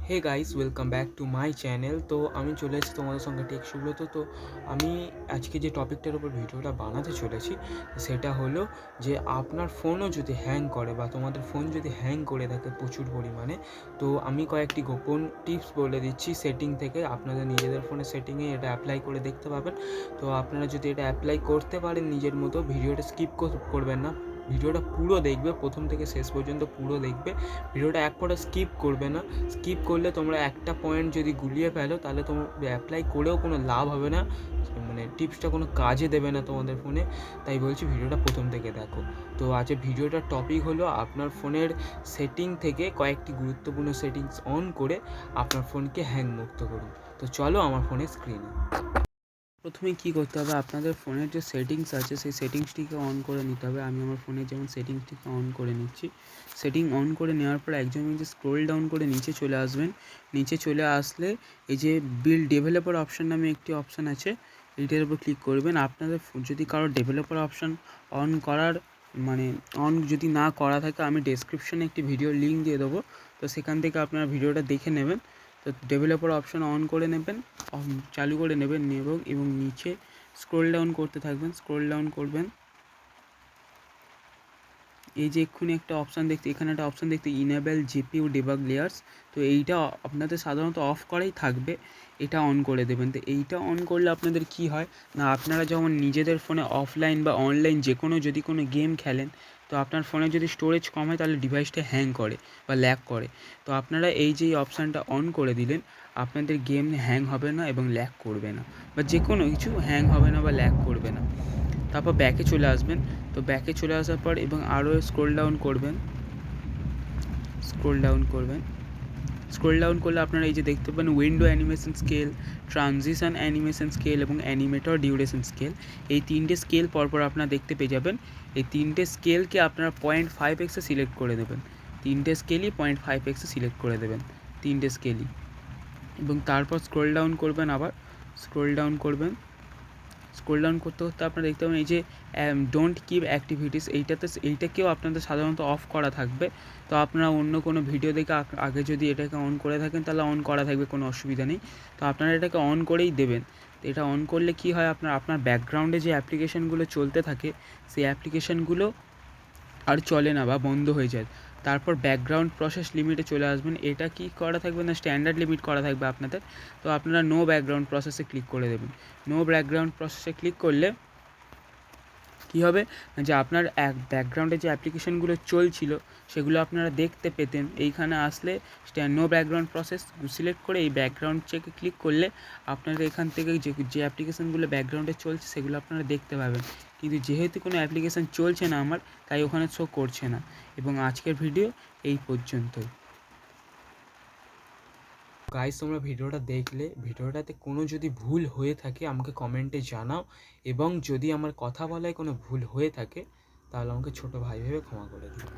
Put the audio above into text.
Hey guys, welcome back to my channel. তো আমি চলে এসেছি তোমাদের সঙ্গে টেক সুব্রত। তো আমি আজকে যে টপিকটার উপর ভিডিওটা বানাতে চলেছি সেটা হলো যে আপনার ফোনও যদি হ্যাং করে বা তোমাদের ফোন যদি হ্যাং করে থাকে প্রচুর পরিমাণে, তো আমি কয়েকটি গোপন টিপস বলে দিচ্ছি সেটিং থেকে। আপনাদের নিজেদের ফোনের সেটিংয়ে এটা অ্যাপ্লাই করে দেখতে পাবেন। তো আপনারা যদি এটা অ্যাপ্লাই করতে পারেন নিজের মতো, ভিডিওটা স্কিপ করবেন না, ভিডিওটা পুরো দেখবে, প্রথম থেকে শেষ পর্যন্ত পুরো দেখবে, ভিডিওটা এক ফোঁটা স্কিপ করবে না। স্কিপ করলে তোমরা একটা পয়েন্ট যদি গুলিয়ে ফেলো তাহলে তোমার অ্যাপ্লাই করেও কোনো লাভ হবে না, মানে টিপসটা কোনো কাজে দেবে না তোমাদের ফোনে। তাই বলছি ভিডিওটা প্রথম থেকে দেখো। তো আজ ভিডিওটার টপিক হলো আপনার ফোনের সেটিং থেকে কয়েকটি গুরুত্বপূর্ণ সেটিংস অন করে আপনার ফোনকে হ্যাং মুক্ত করুন। তো চলো আমার ফোনের স্ক্রিনে। প্রথমে কী করতে হবে, আপনাদের ফোনের যে সেটিংস আছে সেই সেটিংসটিকে অন করে নিতে হবে। আমি আমার ফোনের যেমন সেটিংসটিকে অন করে নিচ্ছি। সেটিং অন করে নেওয়ার পর একজন যে স্ক্রোল ডাউন করে নিচে চলে আসবেন। নিচে চলে আসলে এই যে বিল্ড ডেভেলপার অপশান নামে একটি অপশান আছে, এইটার উপর ক্লিক করবেন। আপনাদের যদি কারো ডেভেলপার অপশান অন করার অন যদি না করা থাকে, আমি ডেসক্রিপশানে একটি ভিডিও লিঙ্ক দিয়ে দেবো, তো সেখান থেকে আপনারা ভিডিওটা দেখে নেবেন। তো ডেভেলপার অপশান অন করে নেবেন, চালু করে নেবেন এবং নিচে স্ক্রোল ডাউন করতে থাকবেন, স্ক্রোল ডাউন করবেন। এই যে এক্ষুনি একটা অপশান দেখতে, এখানে একটা অপশান দেখতে, ইনেবল জিপিইউ ডিবাগ লেয়ার্স। তো এইটা আপনাদের সাধারণত অফ করাই থাকবে, এটা অন করে দেবেন। তো এইটা অন করলে আপনাদের কি হয় না, আপনারা যেমন নিজেদের ফোনে অফলাইন বা অনলাইন যে কোনো যদি কোনো গেম খেলেন, তো আপনার ফোনে যদি স্টোরেজ কম হয় তাহলে ডিভাইসটা হ্যাং করে বা ল্যাগ করে। তো আপনারা এই যে অপশানটা অন করে দিলেন, আপনাদের গেম হ্যাং হবে না এবং ল্যাগ করবে না, বা যে কোনো কিছু হ্যাং হবে না বা ল্যাগ করবে না। তারপর ব্যাকে চলে আসবেন। তো ব্যাকে চলে আসার পর এবং আরও স্ক্রোল ডাউন করবেন, স্ক্রোল ডাউন করলে আপনারা এই যে দেখতে পাবেন window animation scale, transition animation scale এবং অ্যানিমেটর ডিউরেশন স্কেল। এই তিনটে স্কেল পরপর আপনারা দেখতে পেয়ে যাবেন। এই তিনটে স্কেলকে আপনারা 0.5x সিলেক্ট করে দেবেন। তিনটে স্কেলই 0.5x সিলেক্ট করে দেবেন, তিনটে স্কেলই। এবং তারপর স্ক্রোল ডাউন করবেন, আবার স্ক্রোল ডাউন করতে আপনারা দেখতে পাবেন এই যে ডোন্ট কিপ অ্যাক্টিভিটিস, এইটাকেও আপনাদের সাধারণত অফ করা থাকবে। তো আপনারা অন্য কোনো ভিডিও দেখে আগে যদি এটাকে অন করে থাকেন তাহলে অন করা থাকবে, কোনো অসুবিধা নেই। তো আপনারা এটাকে অন করেই দেবেন। তো এটা অন করলে কি হয়, আপনার ব্যাকগ্রাউন্ডে যে অ্যাপ্লিকেশানগুলো চলতে থাকে সেই অ্যাপ্লিকেশানগুলো আর চলে না বা বন্ধ হয়ে যায়। তারপর ব্যাকগ্রাউন্ড প্রসেস লিমিটে চলে আসবেন। এটা কি করা থাকবে না, স্ট্যান্ডার্ড লিমিট করা থাকবে আপনাদের। তো আপনারা নো ব্যাকগ্রাউন্ড প্রসেসে ক্লিক করে দেবেন। নো ব্যাকগ্রাউন্ড প্রসেসে ক্লিক করলে কী হবে যে আপনার ব্যাকগ্রাউন্ডে যে অ্যাপ্লিকেশানগুলো চলছিল সেগুলো আপনারা দেখতে পেতেন। এইখানে আসলে নো ব্যাকগ্রাউন্ড প্রসেস সিলেক্ট করে এই ব্যাকগ্রাউন্ড চেকে ক্লিক করলে আপনারা এখান থেকে যে অ্যাপ্লিকেশানগুলো ব্যাকগ্রাউন্ডে চলছে সেগুলো আপনারা দেখতে পাবেন। কিন্তু যেহেতু কোনো অ্যাপ্লিকেশান চলছে না আমার, তাই ওখানে শো করছে না। এবং আজকের ভিডিও এই পর্যন্তই। গাইস, তোমরা ভিডিওটা দেখলে, ভিডিওটাতে কোনো যদি ভুল হয়ে থাকে আমাকে কমেন্টে জানাও, এবং যদি আমার কথা বলায় কোনো ভুল হয়ে থাকে তাহলে আমাকে ছোটো ভাই ভেবে ক্ষমা করে দিও।